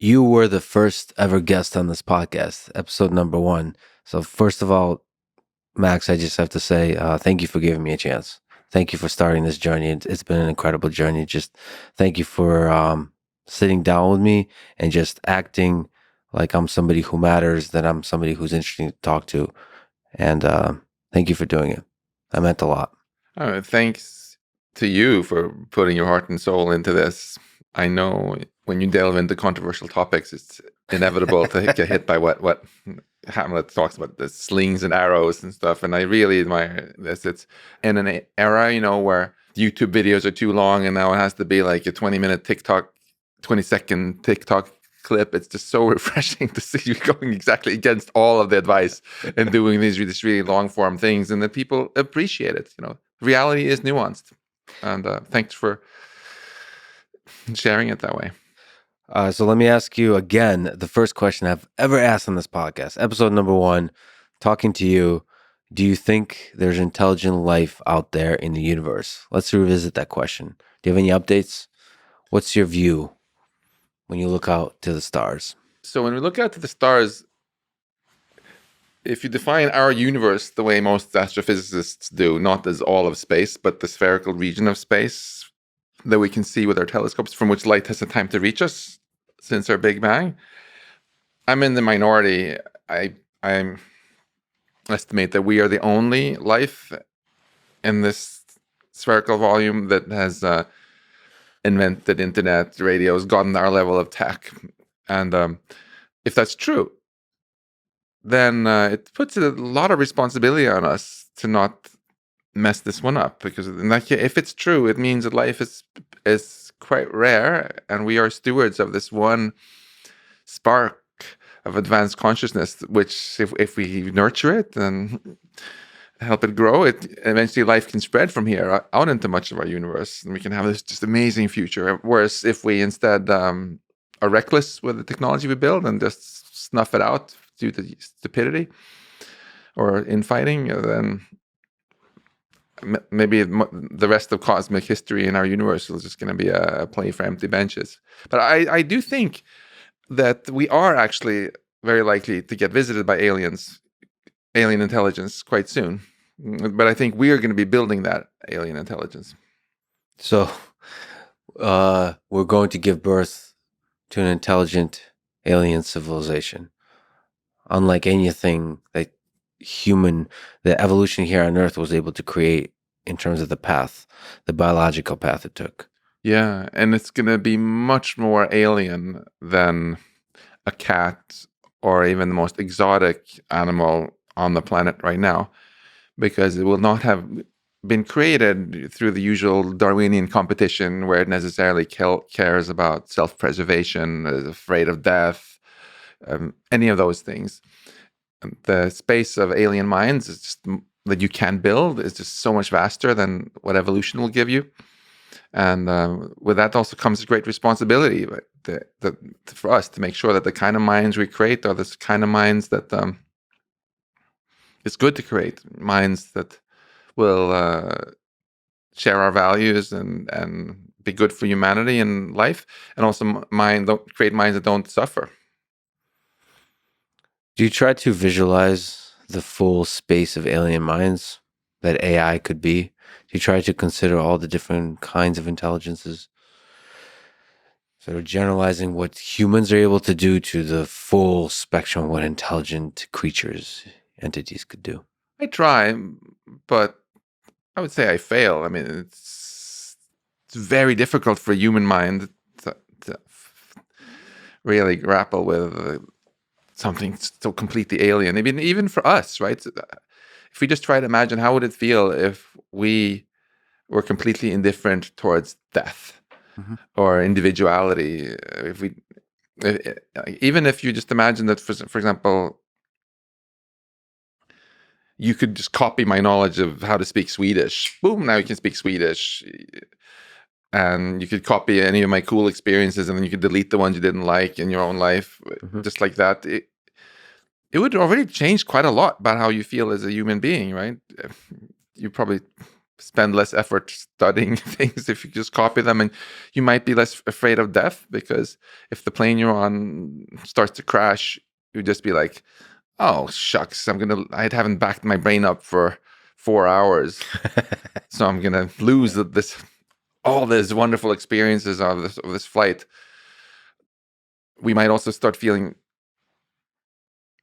you were the first ever guest on this podcast, episode number 1. So first of all, Max, I just have to say thank you for giving me a chance. Thank you for starting this journey. It's been an incredible journey. Just thank you for sitting down with me and just acting like I'm somebody who matters, that I'm somebody who's interesting to talk to. And thank you for doing it. That meant a lot. Thanks to you for putting your heart and soul into this. I know when you delve into controversial topics, it's inevitable to get hit by what Hamlet talks about, the slings and arrows and stuff. And I really admire this. It's in an era, where YouTube videos are too long, and now it has to be like a 20-minute TikTok, 20-second TikTok clip. It's just so refreshing to see you going exactly against all of the advice and doing these really long form things, and that people appreciate it. Reality is nuanced, and thanks for sharing it that way. So let me ask you again the first question I've ever asked on this podcast, episode number 1, talking to you. Do you think there's intelligent life out there in the universe? Let's revisit that question. Do you have any updates? What's your view when you look out to the stars? So when we look out to the stars, if you define our universe the way most astrophysicists do, not as all of space, but the spherical region of space that we can see with our telescopes, from which light has had time to reach us since our Big Bang, I'm in the minority. I estimate that we are the only life in this spherical volume that has invented internet, radios, gotten our level of tech. And if that's true, then it puts a lot of responsibility on us to not mess this one up, because in that case, if it's true, it means that life is quite rare, and we are stewards of this one spark of advanced consciousness, which if we nurture it and help it grow, eventually life can spread from here out into much of our universe, and we can have this just amazing future. Whereas if we instead are reckless with the technology we build and just snuff it out due to stupidity or infighting, then maybe the rest of cosmic history in our universe is just going to be a play for empty benches. But I do think that we are actually very likely to get visited by alien intelligence quite soon. But I think we are going to be building that alien intelligence. So we're going to give birth to an intelligent alien civilization, unlike anything that the evolution here on Earth was able to create in terms of the biological path it took. Yeah, and it's going to be much more alien than a cat or even the most exotic animal on the planet right now, because it will not have been created through the usual Darwinian competition where it necessarily cares about self-preservation, is afraid of death, any of those things. The space of alien minds is just that you can build is just so much vaster than what evolution will give you. And with that also comes a great responsibility for us to make sure that the kind of minds we create are the kind of minds that it's good to create, minds that will share our values and be good for humanity and life, and also create minds that don't suffer. Do you try to visualize the full space of alien minds that AI could be? Do you try to consider all the different kinds of intelligences? Sort of generalizing what humans are able to do to the full spectrum of what intelligent creatures, entities could do. I try, but I would say I fail. I mean, it's very difficult for a human mind to really grapple with something so completely alien. I mean, even for us, right? If we just try to imagine, how would it feel if we were completely indifferent towards death or individuality? Even if you just imagine that, for example, you could just copy my knowledge of how to speak Swedish. Boom, now you can speak Swedish. And you could copy any of my cool experiences, and then you could delete the ones you didn't like in your own life. Just like that. It would already change quite a lot about how you feel as a human being, right? You probably spend less effort studying things if you just copy them, and you might be less afraid of death, because if the plane you're on starts to crash, you'd just be like, oh shucks, I haven't backed my brain up for 4 hours, so I'm gonna lose this all these wonderful experiences of this flight. We might also start feeling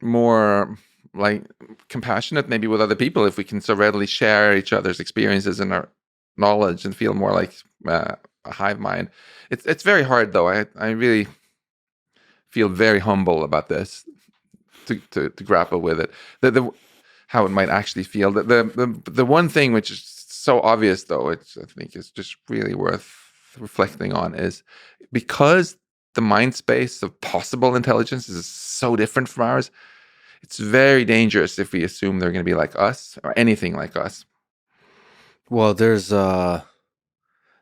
more like compassionate maybe with other people if we can so readily share each other's experiences and our knowledge and feel more like a hive mind. It's very hard though. I really feel very humble about this, to grapple with it. The how it might actually feel. The one thing which is so obvious though, which I think is just really worth reflecting on, is because the mind space of possible intelligence is so different from ours, it's very dangerous if we assume they're going to be like us or anything like us. Well, there's the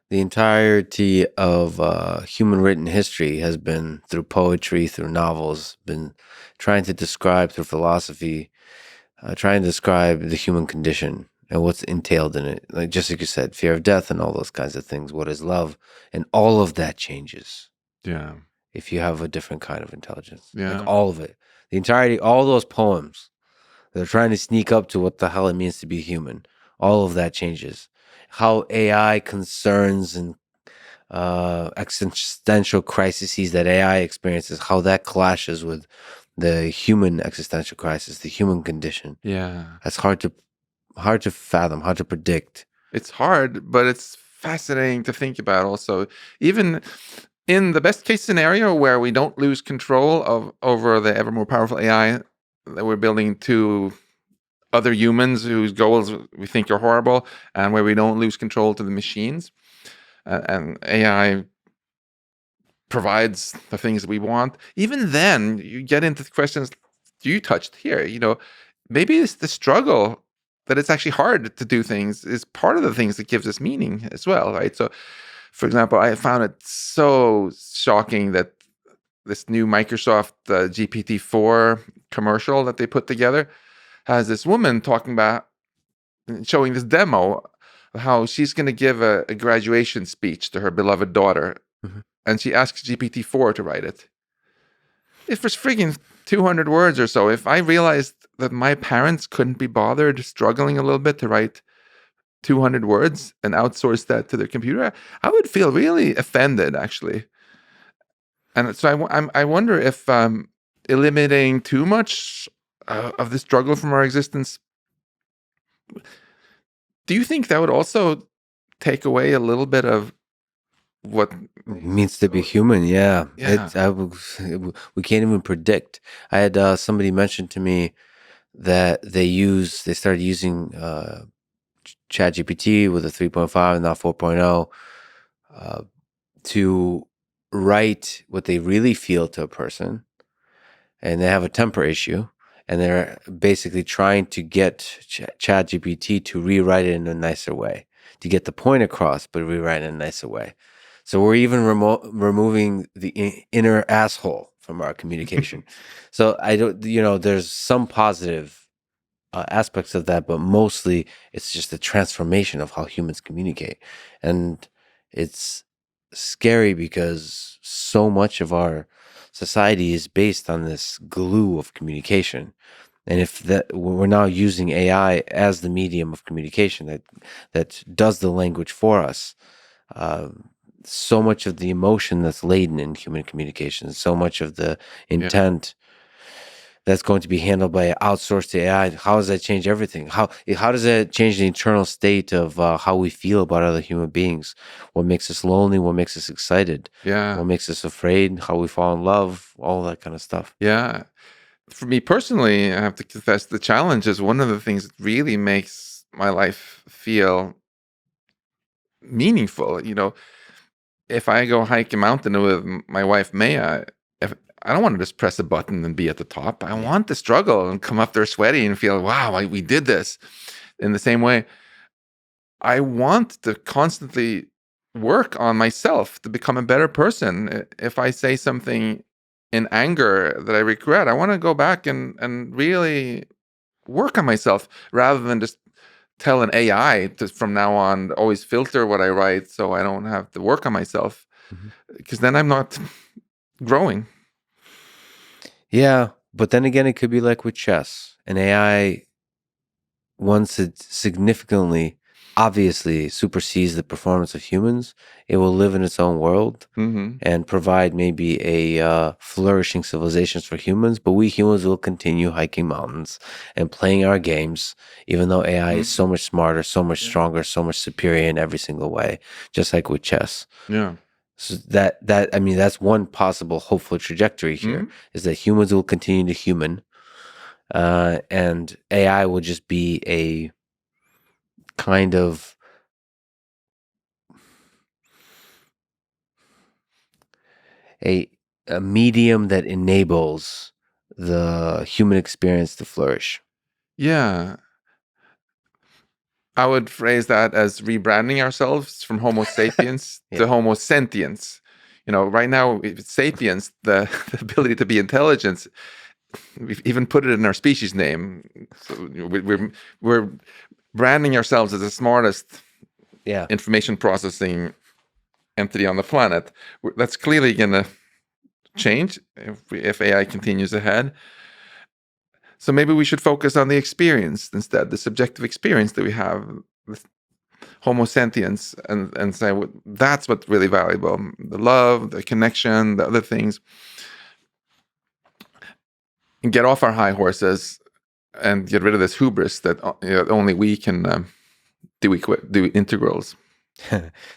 entirety of human written history has been through poetry, through novels, been trying to describe through philosophy, trying to describe the human condition and what's entailed in it. Like just like you said, fear of death and all those kinds of things. What is love? And all of that changes Yeah. if you have a different kind of intelligence. Like Yeah. all of it, the entirety, all those poems, they're trying to sneak up to what the hell it means to be human. All of that changes. How AI concerns and existential crises that AI experiences, how that clashes with the human existential crisis, the human condition. Yeah. That's hard to fathom, hard to predict. It's hard, but it's fascinating to think about also. Even in the best case scenario where we don't lose control over the ever more powerful AI that we're building to other humans whose goals we think are horrible, and where we don't lose control to the machines, and AI provides the things we want, even then you get into the questions you touched here. Maybe it's the struggle, that it's actually hard to do things, is part of the things that gives us meaning as well, right? So, for example, I found it so shocking that this new Microsoft GPT-4 commercial that they put together has this woman talking about, showing this demo of how she's going to give a graduation speech to her beloved daughter, Mhm. and she asks GPT-4 to write it. If it's friggin' 200 words or so, if I realized that my parents couldn't be bothered struggling a little bit to write 200 words and outsource that to their computer, I would feel really offended, actually. And so I wonder if eliminating too much of the struggle from our existence, do you think that would also take away a little bit of what? It means to be human, yeah. Yeah. We can't even predict. I had somebody mention to me that they started using ChatGPT with a 3.5 and now 4.0 to write what they really feel to a person, and they have a temper issue, and they're basically trying to get ChatGPT to rewrite it in a nicer way, to get the point across, but rewrite it in a nicer way. So we're even removing the inner asshole from our communication. So I don't, there's some positive aspects of that, but mostly it's just a transformation of how humans communicate. And it's scary because so much of our society is based on this glue of communication. And if that we're now using AI as the medium of communication that does the language for us, uh, so much of the emotion that's laden in human communication, so much of the Yeah. intent that's going to be handled by outsourced AI. How does that change everything? How does that change the internal state of how we feel about other human beings? What makes us lonely? What makes us excited? Yeah. What makes us afraid? How we fall in love? All that kind of stuff. Yeah. For me personally, I have to confess, the challenge is one of the things that really makes my life feel meaningful. If I go hike a mountain with my wife Maya, if I don't want to just press a button and be at the top. I Yeah. want to struggle and come up there sweaty and feel, wow, we did this. In the same way, I want to constantly work on myself to become a better person. If I say something in anger that I regret, I want to go back and really work on myself rather than just tell an AI to from now on always filter what I write so I don't have to work on myself, Mhm. because then I'm not growing. Yeah, but then again, it could be like with chess. An AI, once it significantly, obviously supersedes the performance of humans, it will live in its own world Mm-hmm. and provide maybe a flourishing civilizations for humans. But we humans will continue hiking mountains and playing our games, even though AI is so Mm-hmm. much smarter, so much Yeah. stronger, so much superior in every single way, just like with chess. Yeah. So that I mean, that's one possible hopeful trajectory here, Mm-hmm. is that humans will continue to human, and AI will just be a kind of a a medium that enables the human experience to flourish. Yeah. I would phrase that as rebranding ourselves from Homo sapiens Yeah. to Homo sentience. Right now, it's sapiens, the, the ability to be intelligent. We've even put it in our species name. So we're branding ourselves as the smartest Yeah. information processing entity on the planet. That's clearly going to change if AI continues ahead. So maybe we should focus on the experience instead, the subjective experience that we have with Homo sentience, and say that's what's really valuable: the love, the connection, the other things. And get off our high horses and get rid of this hubris that only we can do integrals.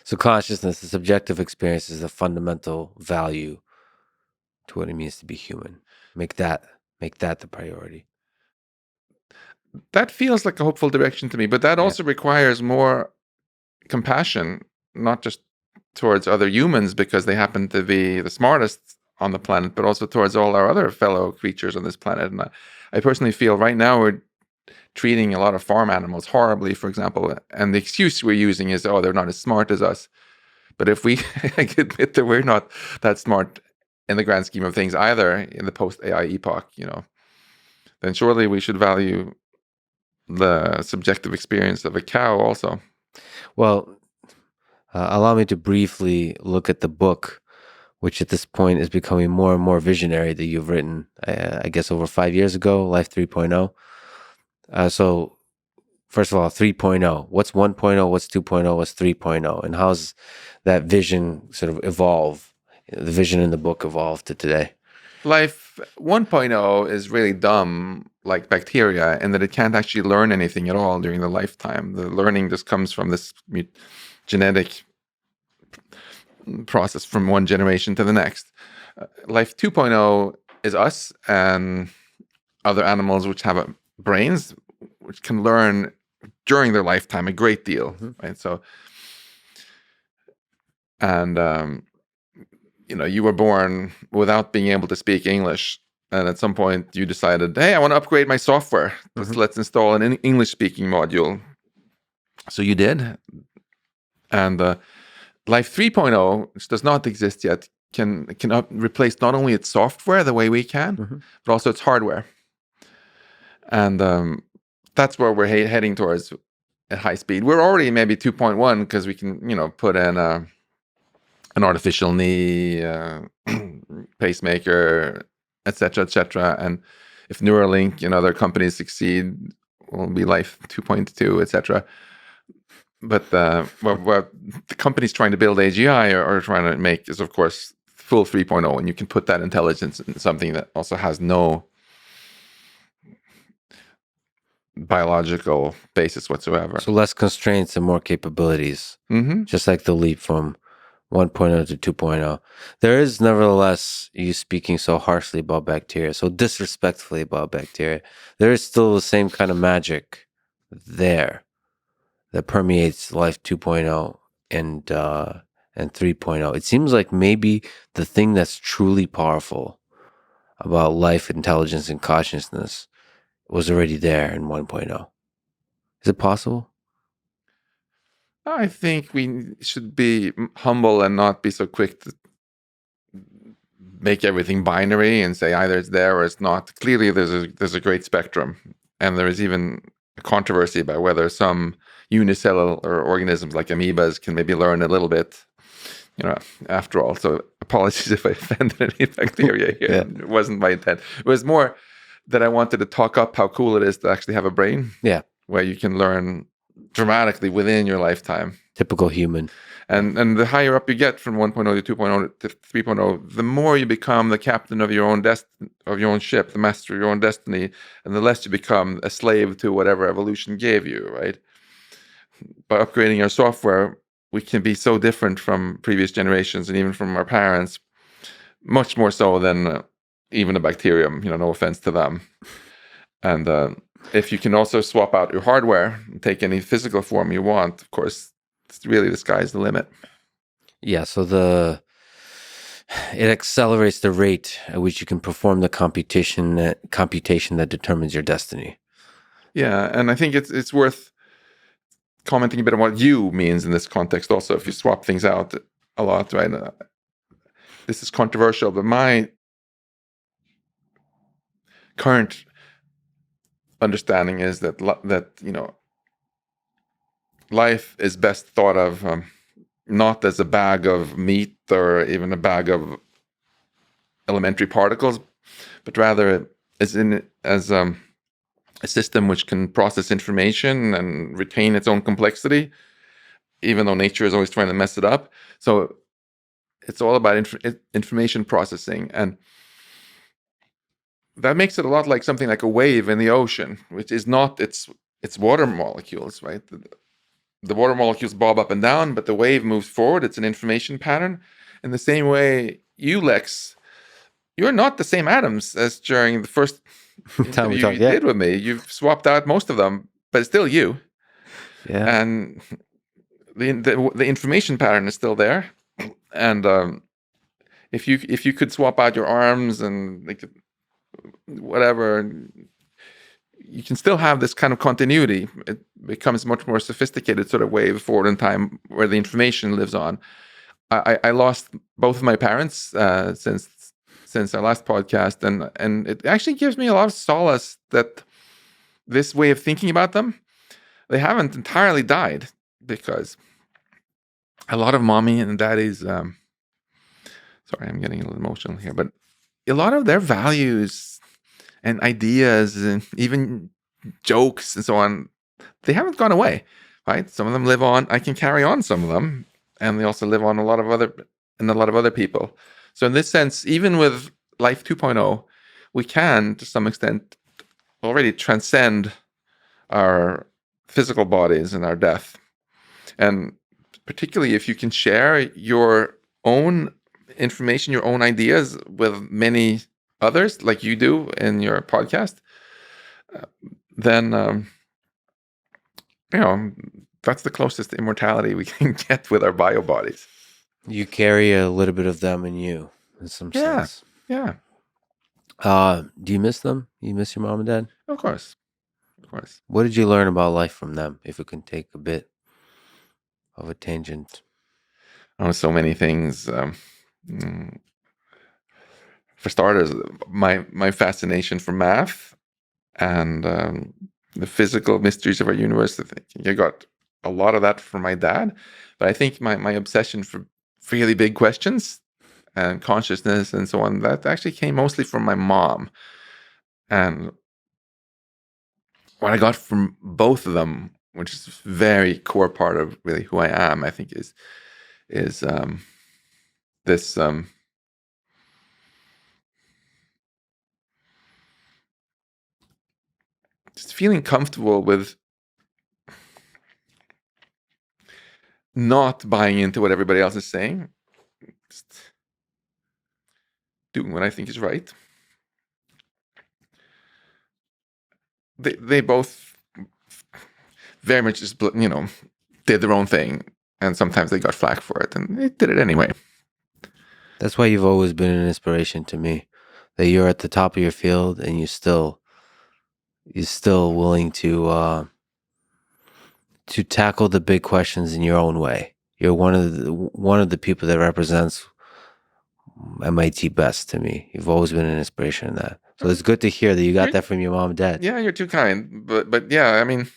So consciousness, the subjective experience, is a fundamental value to what it means to be human. Make that the priority. That feels like a hopeful direction to me, but that Yeah. also requires more compassion, not just towards other humans because they happen to be the smartest on the planet, but also towards all our other fellow creatures on this planet. And I personally feel right now we're treating a lot of farm animals horribly, for example, and the excuse we're using is, oh, they're not as smart as us. But if we admit that we're not that smart in the grand scheme of things either in the post AI epoch, then surely we should value the subjective experience of a cow also. Well, allow me to briefly look at the book, which at this point is becoming more and more visionary, that you've written, I guess, over 5 years ago, Life 3.0. So, first of all, 3.0. What's 1.0? What's 2.0? What's 3.0? And how's that vision sort of evolve? The vision in the book evolved to today. Life 1.0 is really dumb, like bacteria, in that it can't actually learn anything at all during the lifetime. The learning just comes from this genetic process from one generation to the next. Life 2.0 is us and other animals which have brains, which can learn during their lifetime a great deal, Mm-hmm. right? So, and you were born without being able to speak English, and at some point you decided, hey, I want to upgrade my software. Mm-hmm. Let's install an English speaking module. So you did, and Life 3.0, which does not exist yet, can replace not only its software the way we can, Mm-hmm. but also its hardware, and that's where we're heading towards at high speed. We're already maybe 2.1 because we can put in an artificial knee, pacemaker, etc., etc. And if Neuralink and other companies succeed, will be Life 2.2, etc. But what the companies trying to build AGI are trying to make is, of course, full 3.0, and you can put that intelligence in something that also has no biological basis whatsoever. So less constraints and more capabilities, Mm-hmm. just like the leap from 1.0 to 2.0. There is nevertheless, you speaking so harshly about bacteria, so disrespectfully about bacteria, there is still the same kind of magic there that permeates Life 2.0 and 3.0. It seems like maybe the thing that's truly powerful about life, intelligence, and consciousness was already there in 1.0. Is it possible? I think we should be humble and not be so quick to make everything binary and say either it's there or it's not. Clearly, there's a great spectrum, and there is even a controversy about whether some unicellular organisms like amoebas can maybe learn a little bit, after all. So apologies if I offended any bacteria here. Yeah. It wasn't my intent. It was more that I wanted to talk up how cool it is to actually have a brain. Yeah. Where you can learn dramatically within your lifetime. Typical human. And the higher up you get from 1.0 to 2.0 to 3.0, the more you become the captain of your own ship, the master of your own destiny, and the less you become a slave to whatever evolution gave you, right? By upgrading our software, we can be so different from previous generations and even from our parents, much more so than even a bacterium, no offense to them. And if you can also swap out your hardware and take any physical form you want, of course, it's really the sky's the limit. Yeah, so it accelerates the rate at which you can perform the computation that determines your destiny. Yeah, and I think it's worth commenting a bit on what you means in this context also, if you swap things out a lot, right? This is controversial, but my current understanding is that life is best thought of not as a bag of meat or even a bag of elementary particles, but rather as a system which can process information and retain its own complexity, even though nature is always trying to mess it up. So it's all about information processing, and that makes it a lot like something like a wave in the ocean, which is not its water molecules, right? The water molecules bob up and down, but the wave moves forward. It's an information pattern. In the same way, you, Lex, you're not the same atoms as during the first interview you did with me. You've swapped out most of them, but it's still you. Yeah. And the information pattern is still there. And if you could swap out your arms and like whatever, you can still have this kind of continuity. It becomes much more sophisticated sort of wave forward in time where the information lives on. I lost both of my parents since our last podcast, and it actually gives me a lot of solace that this way of thinking about them, they haven't entirely died, because a lot of mommy and daddy's sorry, I'm getting a little emotional here, but a lot of their values and ideas and even jokes and so on, they haven't gone away, right? Some of them live on. I can carry on some of them, and they also live on a lot of other people. So in this sense, even with Life 2.0, we can, to some extent, already transcend our physical bodies and our death. And particularly if you can share your own information, your own ideas with many others, like you do in your podcast, then that's the closest to immortality we can get with our bio bodies. You carry a little bit of them in you, in some sense. Yeah. Do you miss them? You miss your mom and dad? Of course. What did you learn about life from them, if we can take a bit of a tangent? Oh, so many things. For starters, my fascination for math and the physical mysteries of our universe. I think I got a lot of that from my dad, but I think my obsession for really big questions and consciousness and so on, that actually came mostly from my mom. And what I got from both of them, which is a very core part of really who I am, I think is this just feeling comfortable with not buying into what everybody else is saying, just doing what I think is right. They both very much just did their own thing, and sometimes they got flack for it, and they did it anyway. That's why you've always been an inspiration to me. That you're at the top of your field, and you're still willing to tackle the big questions in your own way. You're one of the people that represents MIT best to me. You've always been an inspiration in that. So it's good to hear that you got that from your mom and dad. Yeah, you're too kind. But yeah, I mean,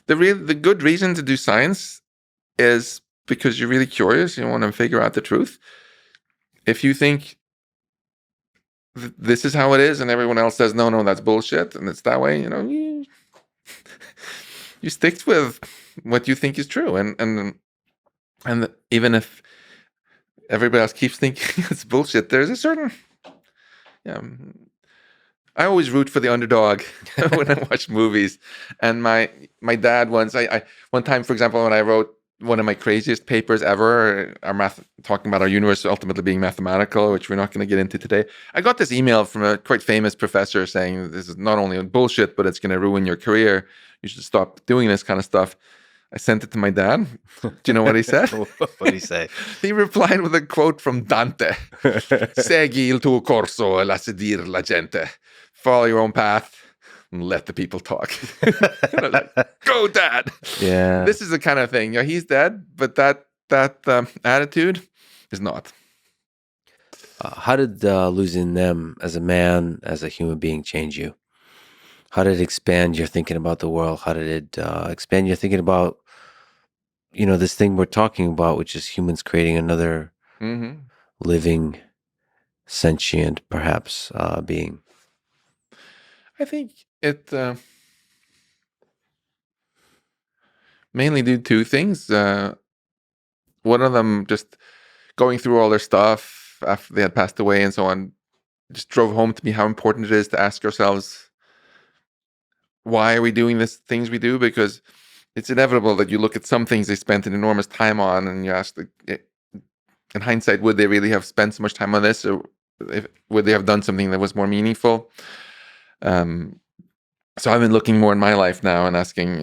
the good reason to do science is because you're really curious. You want to figure out the truth. If you think this is how it is, and everyone else says no, that's bullshit, and it's that way, you stick with what you think is true, and even if everybody else keeps thinking it's bullshit, there's a certain yeah. I always root for the underdog when I watch movies. And my dad once, I one time, for example, when I wrote one of my craziest papers ever, talking about our universe ultimately being mathematical, which we're not going to get into today. I got this email from a quite famous professor saying this is not only bullshit, but it's going to ruin your career. You should stop doing this kind of stuff. I sent it to my dad. Do you know what he said? What did he say? He replied with a quote from Dante. Segui il tuo corso e lascia dire la gente. Follow your own path and let the people talk. Like, go, Dad. Yeah. This is the kind of thing. He's dead, but that attitude is not. How did losing them as a man, as a human being, change you? How did it expand your thinking about the world? How did it expand your thinking about, this thing we're talking about, which is humans creating another living, sentient, perhaps, being? I think it mainly did two things. One of them, just going through all their stuff after they had passed away and so on, just drove home to me how important it is to ask ourselves, why are we doing these things we do? Because it's inevitable that you look at some things they spent an enormous time on, and you ask, in hindsight, would they really have spent so much time on this, or would they have done something that was more meaningful? So I've been looking more in my life now and asking,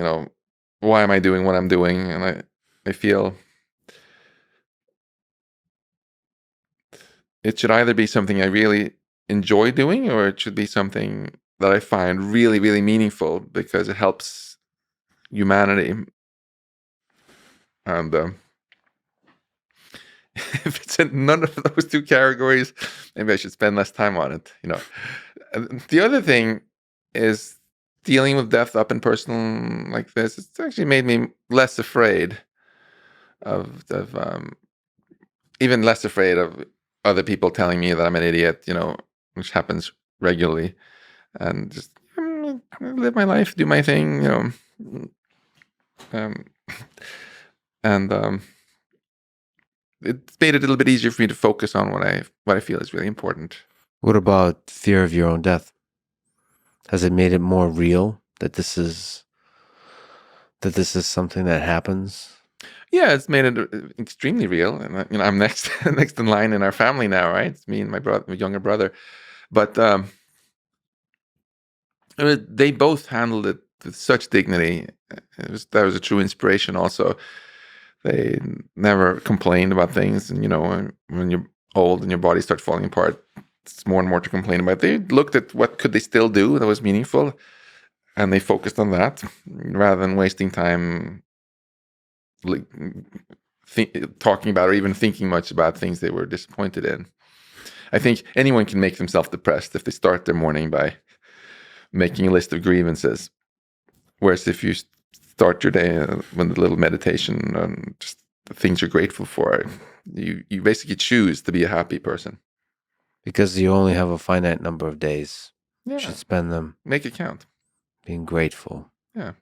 why am I doing what I'm doing? And I feel it should either be something I really enjoy doing, or it should be something that I find really, really meaningful because it helps humanity. And if it's in none of those two categories, maybe I should spend less time on it. And the other thing is dealing with death up and personal like this. It's actually made me less afraid of even less afraid of other people telling me that I'm an idiot, which happens regularly, and just live my life, do my thing, and it's made it a little bit easier for me to focus on what I feel is really important. What about fear of your own death? Has it made it more real that this is something that happens? Yeah, it's made it extremely real, and I'm next in line in our family now, right? It's me and my younger brother, but they both handled it with such dignity. That was a true inspiration. Also, they never complained about things, and when you're old and your body starts falling apart, it's more and more to complain about. They looked at what could they still do that was meaningful, and they focused on that rather than wasting time talking about or even thinking much about things they were disappointed in. I think anyone can make themselves depressed if they start their morning by making a list of grievances. Whereas if you start your day with a little meditation on just the things you're grateful for, you basically choose to be a happy person. Because you only have a finite number of days. Yeah. You should spend them Make it count. being grateful. Yeah.